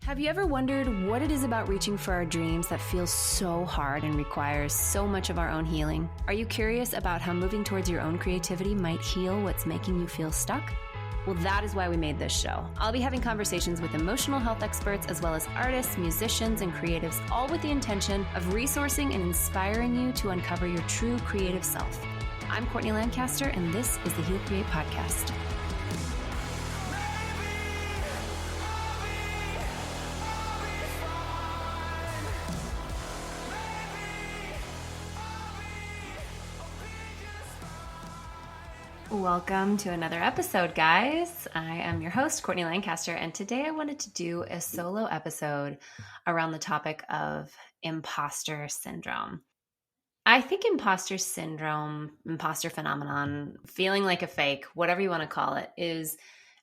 Have you ever wondered what it is about reaching for our dreams that feels so hard and requires so much of our own healing? Are you curious about how moving towards your own creativity might heal what's making you feel stuck? Well, that is why we made this show. I'll be having conversations with emotional health experts as well as artists, musicians, and creatives, all with the intention of resourcing and inspiring you to uncover your true creative self. I'm Courtney Lancaster, and this is the Heal Create Podcast. Welcome to another episode, guys. I am your host, Courtney Lancaster, and today I wanted to do a solo episode around the topic of imposter syndrome. I think imposter syndrome, imposter phenomenon, feeling like a fake, whatever you want to call it, is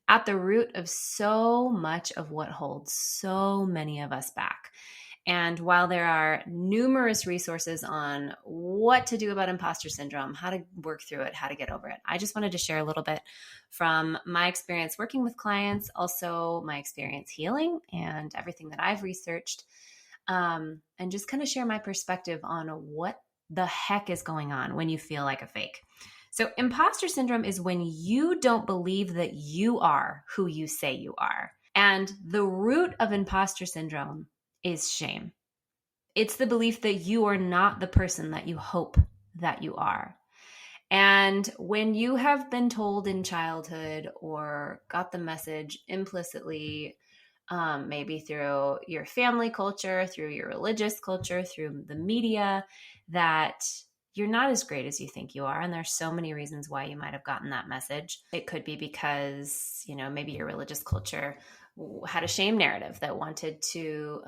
at the root of so much of what holds so many of us back. And while there are numerous resources on what to do about imposter syndrome, how to work through it, how to get over it, I just wanted to share a little bit from my experience working with clients, also my experience healing and everything that I've researched, and just kind of share my perspective on what the heck is going on when you feel like a fake. So imposter syndrome is when you don't believe that you are who you say you are. And the root of imposter syndrome is shame. It's the belief that you are not the person that you hope that you are. And when you have been told in childhood or got the message implicitly, maybe through your family culture, through your religious culture, through the media, that you're not as great as you think you are. And there's so many reasons why you might have gotten that message. It could be because, maybe your religious culture had a shame narrative that wanted to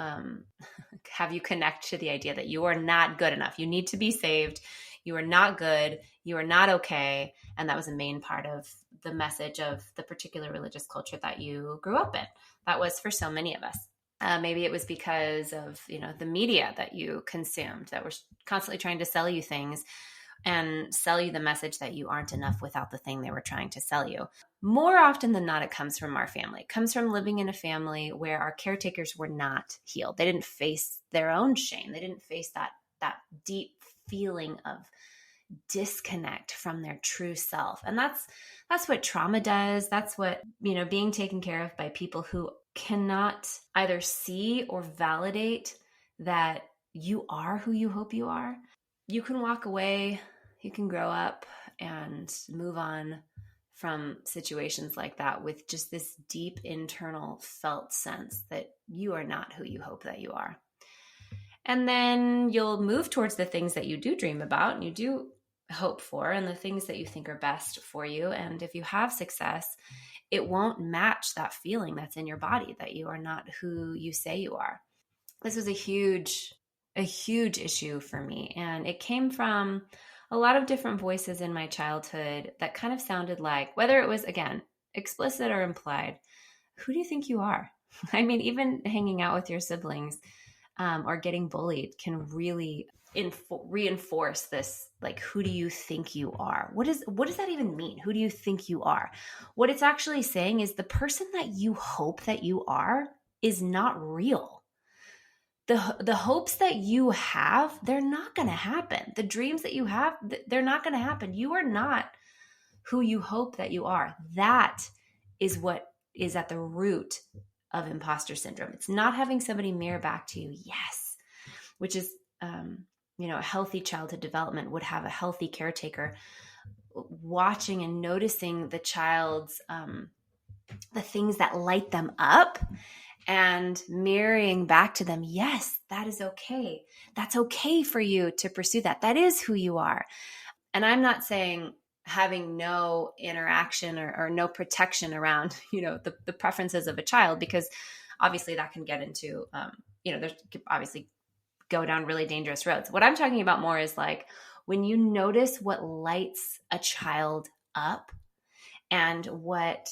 have you connect to the idea that you are not good enough. You need to be saved. You are not good. You are not okay. And that was a main part of the message of the particular religious culture that you grew up in. That was for so many of us. Maybe it was because of, the media that you consumed that were constantly trying to sell you things and sell you the message that you aren't enough without the thing they were trying to sell you. More often than not, it comes from our family. It comes from living in a family where our caretakers were not healed. They didn't face their own shame. They didn't face that deep feeling of disconnect from their true self. And that's what trauma does. That's what, being taken care of by people who cannot either see or validate that you are who you hope you are. You can walk away, you can grow up and move on from situations like that with just this deep internal felt sense that you are not who you hope that you are. And then you'll move towards the things that you do dream about and you do hope for and the things that you think are best for you. And if you have success, it won't match that feeling that's in your body that you are not who you say you are. This was a huge issue for me. And it came from a lot of different voices in my childhood that kind of sounded like, whether it was, again, explicit or implied, who do you think you are? I mean, even hanging out with your siblings or getting bullied can really reinforce this, like, who do you think you are? What does that even mean? Who do you think you are? What it's actually saying is the person that you hope that you are is not real. The hopes that you have, they're not going to happen. The dreams that you have, they're not going to happen. You are not who you hope that you are. That is what is at the root of imposter syndrome. It's not having somebody mirror back to you, yes, which is, a healthy childhood development would have a healthy caretaker watching and noticing the child's, the things that light them up and mirroring back to them, yes, that is okay. That's okay for you to pursue that. That is who you are. And I'm not saying having no interaction or no protection around, the preferences of a child, because obviously that can get into, there's obviously go down really dangerous roads. What I'm talking about more is like when you notice what lights a child up and what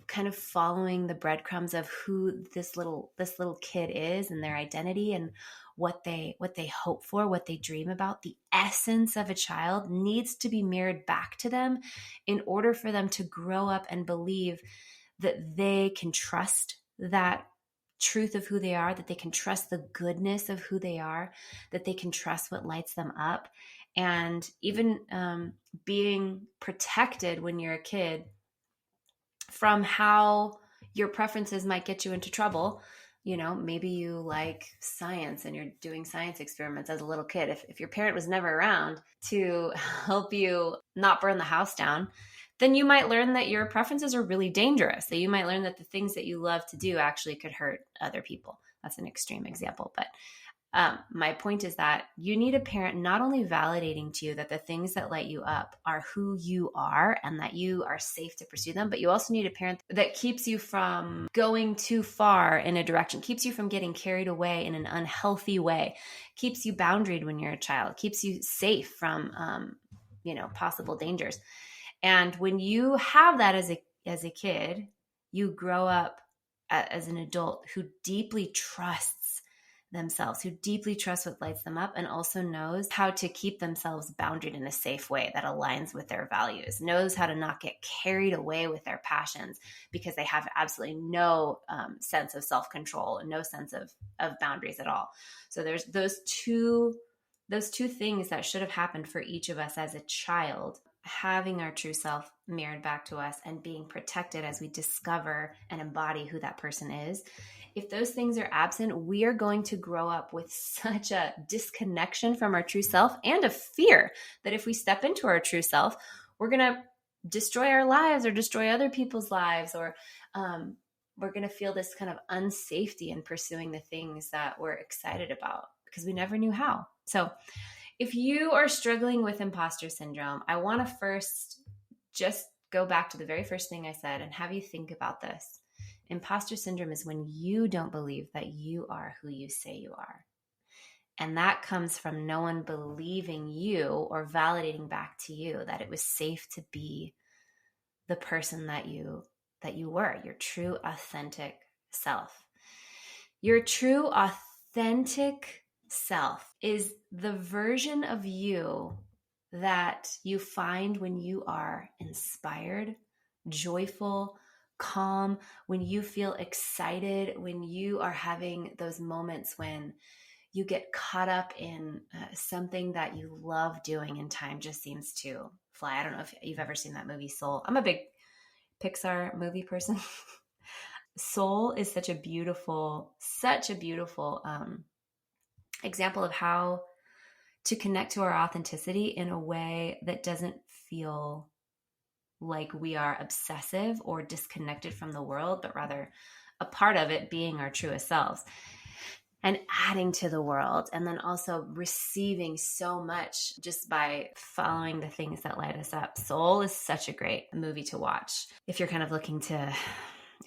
kind of following the breadcrumbs of who this little kid is and their identity and what they hope for, what they dream about, the essence of a child needs to be mirrored back to them in order for them to grow up and believe that they can trust that truth of who they are, that they can trust the goodness of who they are, that they can trust what lights them up. And even being protected when you're a kid from how your preferences might get you into trouble. Maybe you like science and you're doing science experiments as a little kid. If your parent was never around to help you not burn the house down, then you might learn that your preferences are really dangerous, that you might learn that the things that you love to do actually could hurt other people. That's an extreme example, but my point is that you need a parent not only validating to you that the things that light you up are who you are and that you are safe to pursue them, but you also need a parent that keeps you from going too far in a direction, keeps you from getting carried away in an unhealthy way, keeps you boundaried when you're a child, keeps you safe from, possible dangers. And when you have that as a kid, you grow up as an adult who deeply trusts themselves, who deeply trusts what lights them up, and also knows how to keep themselves boundaried in a safe way that aligns with their values, knows how to not get carried away with their passions because they have absolutely no sense of self-control and no sense of boundaries at all. So there's those two things that should have happened for each of us as a child: having our true self mirrored back to us and being protected as we discover and embody who that person is. If those things are absent, we are going to grow up with such a disconnection from our true self and a fear that if we step into our true self, we're going to destroy our lives or destroy other people's lives, or we're going to feel this kind of unsafety in pursuing the things that we're excited about because we never knew how. So if you are struggling with imposter syndrome, I want to first just go back to the very first thing I said and have you think about this. Imposter syndrome is when you don't believe that you are who you say you are. And that comes from no one believing you or validating back to you that it was safe to be the person that you were, your true, authentic self. Your true, authentic self is the version of you that you find when you are inspired, joyful, calm, when you feel excited, when you are having those moments when you get caught up in something that you love doing and time just seems to fly. I don't know if you've ever seen that movie Soul. I'm a big Pixar movie person. Soul is such a beautiful example of how to connect to our authenticity in a way that doesn't feel like we are obsessive or disconnected from the world, but rather a part of it being our truest selves and adding to the world. And then also receiving so much just by following the things that light us up. Soul is such a great movie to watch if you're kind of looking to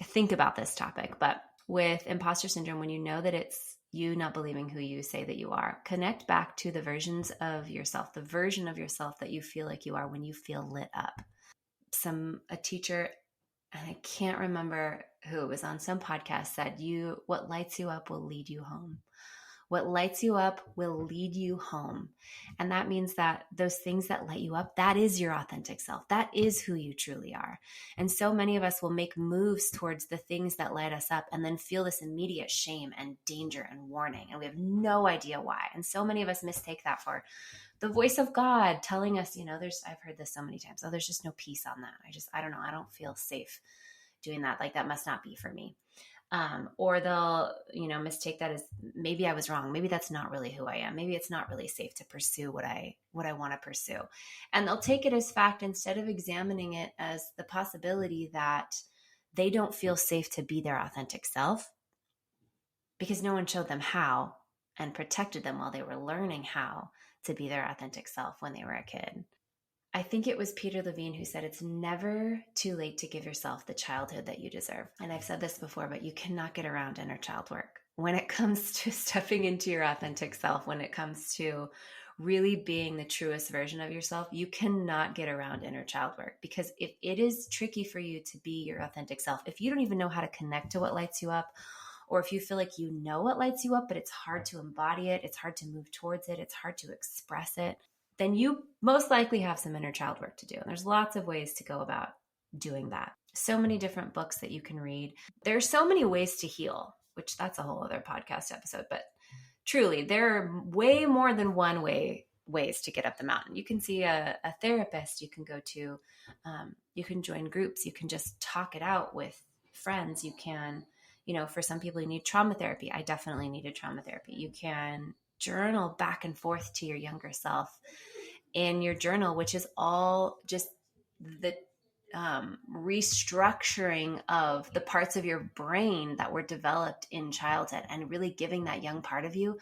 think about this topic. But with imposter syndrome, when you know that it's you not believing who you say that you are, connect back to the versions of yourself, the version of yourself that you feel like you are when you feel lit up. A teacher, and I can't remember who, was on some podcast, said what lights you up will lead you home. What lights you up will lead you home. And that means that those things that light you up, that is your authentic self. That is who you truly are. And so many of us will make moves towards the things that light us up and then feel this immediate shame and danger and warning. And we have no idea why. And so many of us mistake that for the voice of God telling us, I've heard this so many times. Oh, there's just no peace on that. I don't know. I don't feel safe doing that. Like that must not be for me. Or they'll, mistake that as maybe I was wrong. Maybe that's not really who I am. Maybe it's not really safe to pursue what I want to pursue. And they'll take it as fact instead of examining it as the possibility that they don't feel safe to be their authentic self because no one showed them how and protected them while they were learning how to be their authentic self when they were a kid. I think it was Peter Levine who said, it's never too late to give yourself the childhood that you deserve. And I've said this before, but you cannot get around inner child work. When it comes to stepping into your authentic self, when it comes to really being the truest version of yourself, you cannot get around inner child work. Because if it is tricky for you to be your authentic self, if you don't even know how to connect to what lights you up, or if you feel like you know what lights you up, but it's hard to embody it, it's hard to move towards it, it's hard to express it, then you most likely have some inner child work to do. And there's lots of ways to go about doing that. So many different books that you can read. There's so many ways to heal. which that's a whole other podcast episode. But truly, there are way more than one ways to get up the mountain. You can see a therapist, you can go to, you can join groups, you can just talk it out with friends. You can, for some people you need trauma therapy. I definitely needed trauma therapy. You can journal back and forth to your younger self in your journal, which is all just the restructuring of the parts of your brain that were developed in childhood, and really giving that young part of you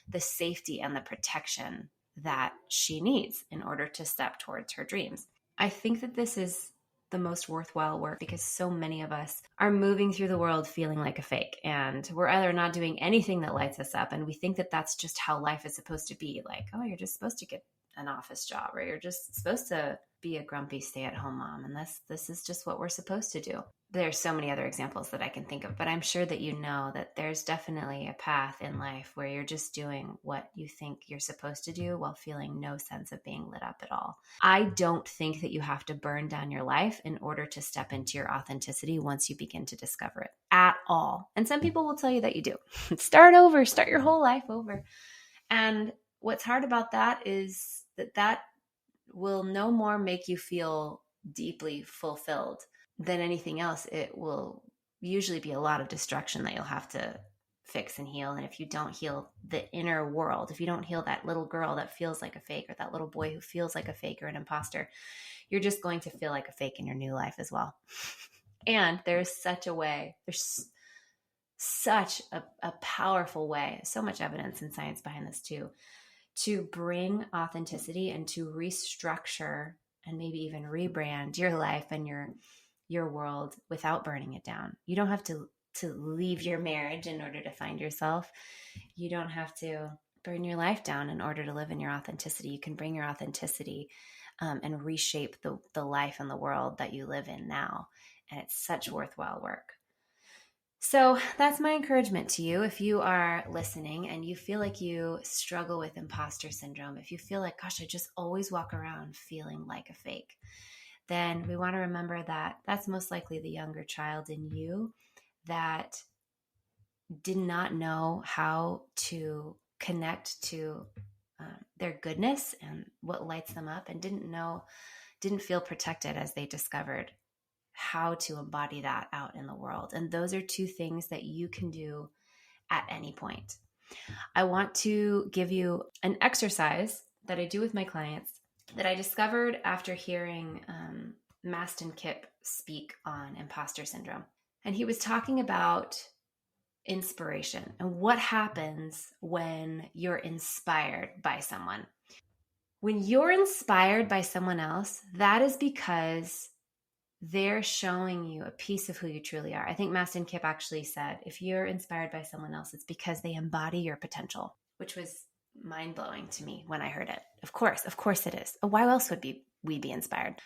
the safety and the protection that she needs in order to step towards her dreams. I think that this is the most worthwhile work because so many of us are moving through the world feeling like a fake, and we're either not doing anything that lights us up, and we think that that's just how life is supposed to be. Like, oh, you're just supposed to get an office job, or you're just supposed to be a grumpy stay-at-home mom, and this is just what we're supposed to do. There's so many other examples that I can think of, but I'm sure that you know that there's definitely a path in life where you're just doing what you think you're supposed to do while feeling no sense of being lit up at all. I don't think that you have to burn down your life in order to step into your authenticity once you begin to discover it at all. And some people will tell you that you do. Start over, start your whole life over. And what's hard about that is that will no more make you feel deeply fulfilled than anything else. It will usually be a lot of destruction that you'll have to fix and heal. And if you don't heal the inner world, if you don't heal that little girl that feels like a fake, or that little boy who feels like a fake or an imposter, you're just going to feel like a fake in your new life as well. And there's such a powerful way, so much evidence and science behind this too, to bring authenticity and to restructure and maybe even rebrand your life and your world without burning it down. You don't have to leave your marriage in order to find yourself. You don't have to burn your life down in order to live in your authenticity. You can bring your authenticity and reshape the life and the world that you live in now. And it's such worthwhile work. So that's my encouragement to you. If you are listening and you feel like you struggle with imposter syndrome, if you feel like, gosh, I just always walk around feeling like a fake, then we want to remember that that's most likely the younger child in you that did not know how to connect to their goodness and what lights them up, and didn't feel protected as they discovered how to embody that out in the world. And those are two things that you can do at any point. I want to give you an exercise that I do with my clients that I discovered after hearing Mastin Kipp speak on imposter syndrome. And he was talking about inspiration and what happens when you're inspired by someone. When you're inspired by someone else, that is because they're showing you a piece of who you truly are. I think Mastin Kipp actually said, if you're inspired by someone else, it's because they embody your potential, which was mind-blowing to me when I heard it. Of course it is. Why else would we be inspired?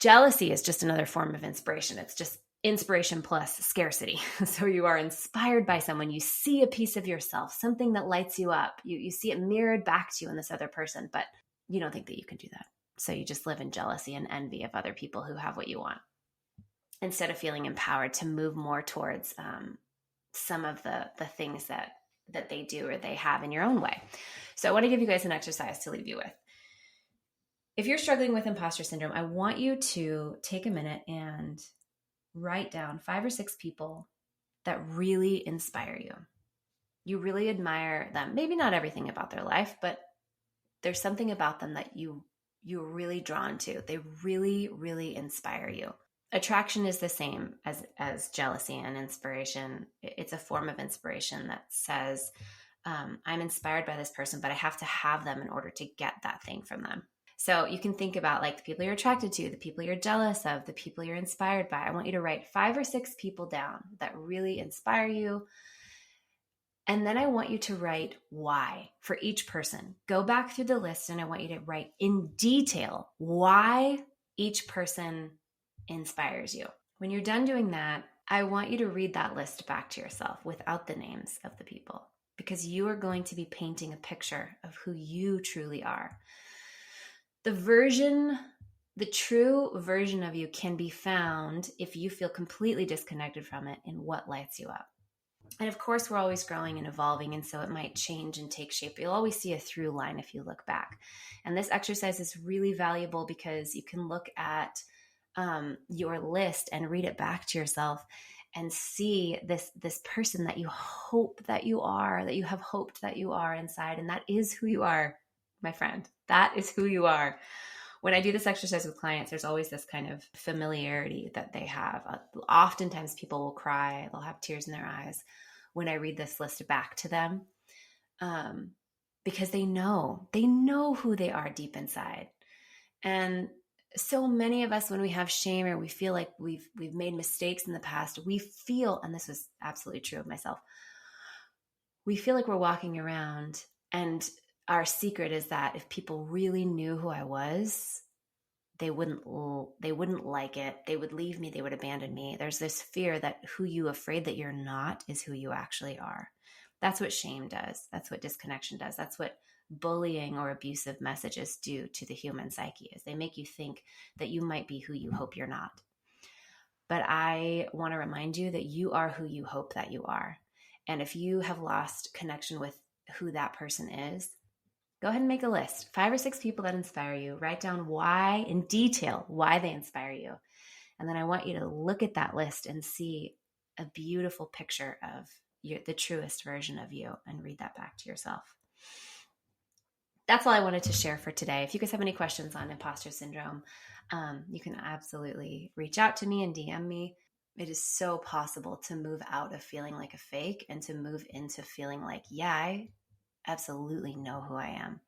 Jealousy is just another form of inspiration. It's just inspiration plus scarcity. So you are inspired by someone, you see a piece of yourself, something that lights you up. You see it mirrored back to you in this other person, but you don't think that you can do that. So you just live in jealousy and envy of other people who have what you want, instead of feeling empowered to move more towards some of the things that they do or they have in your own way. So I want to give you guys an exercise to leave you with. If you're struggling with imposter syndrome, I want you to take a minute and write down 5 or 6 people that really inspire you. You really admire them. Maybe not everything about their life, but there's something about them that you're really drawn to. They really, really inspire you. Attraction is the same as jealousy and inspiration. It's a form of inspiration that says, I'm inspired by this person, but I have to have them in order to get that thing from them. So you can think about like the people you're attracted to, the people you're jealous of, the people you're inspired by. I want you to write 5 or 6 people down that really inspire you. And then I want you to write why for each person. Go back through the list and I want you to write in detail why each person inspires you. When you're done doing that, I want you to read that list back to yourself without the names of the people, because you are going to be painting a picture of who you truly are. The true version of you can be found if you feel completely disconnected from it in what lights you up. And of course, we're always growing and evolving, and so it might change and take shape. You'll always see a through line if you look back. And this exercise is really valuable because you can look at your list and read it back to yourself and see this person that you hope that you are, that you have hoped that you are inside. And that is who you are, my friend. That is who you are. When I do this exercise with clients, there's always this kind of familiarity that they have. Oftentimes people will cry, they'll have tears in their eyes when I read this list back to them, because they know who they are deep inside. And so many of us, when we have shame or we feel like we've made mistakes in the past, we feel, and this is absolutely true of myself, we feel like we're walking around, and our secret is that if people really knew who I was, they wouldn't like it. They would leave me. They would abandon me. There's this fear that who you afraid that you're not is who you actually are. That's what shame does. That's what disconnection does. That's what bullying or abusive messages do to the human psyche, is they make you think that you might be who you hope you're not. But I want to remind you that you are who you hope that you are. And if you have lost connection with who that person is, go ahead and make a list. 5 or 6 people that inspire you. Write down why, in detail, why they inspire you. And then I want you to look at that list and see a beautiful picture of the truest version of you, and read that back to yourself. That's all I wanted to share for today. If you guys have any questions on imposter syndrome, you can absolutely reach out to me and DM me. It is so possible to move out of feeling like a fake and to move into feeling like, yeah, I absolutely know who I am.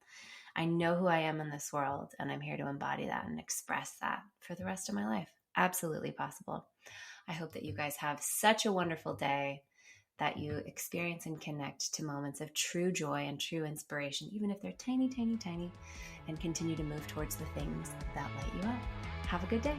I know who I am in this world, and I'm here to embody that and express that for the rest of my life. Absolutely possible. I hope that you guys have such a wonderful day, that you experience and connect to moments of true joy and true inspiration, even if they're tiny, tiny, tiny, and continue to move towards the things that light you up. Have a good day.